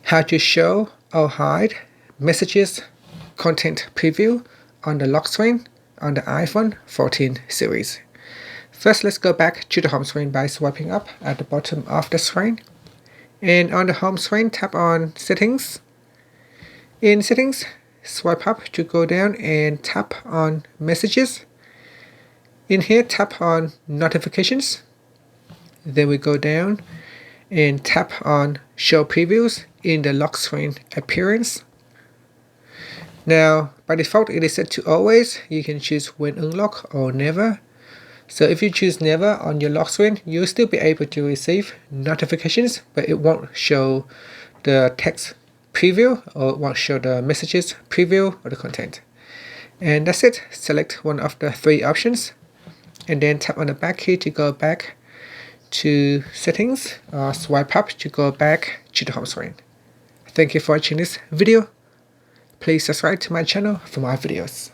how to show or hide messages content preview on the lock screen on the iPhone 14 series. First, let's go back to the home screen by swiping up at the bottom of the screen. And on the home screen, tap on Settings. In Settings, swipe up to go down and tap on Messages. In here, tap on Notifications. Then we go down and tap on Show Previews in the lock screen appearance. Now, by default, it is set to always. You can choose when unlock or never. So if you choose never on your lock screen, you'll still be able to receive notifications, but it won't show the text preview or it won't show the messages preview or the content. And that's it. Select one of the three options and then tap on the back key to go back to settings, or swipe up to go back to the home screen. Thank you for watching this video. Please subscribe to my channel for more videos.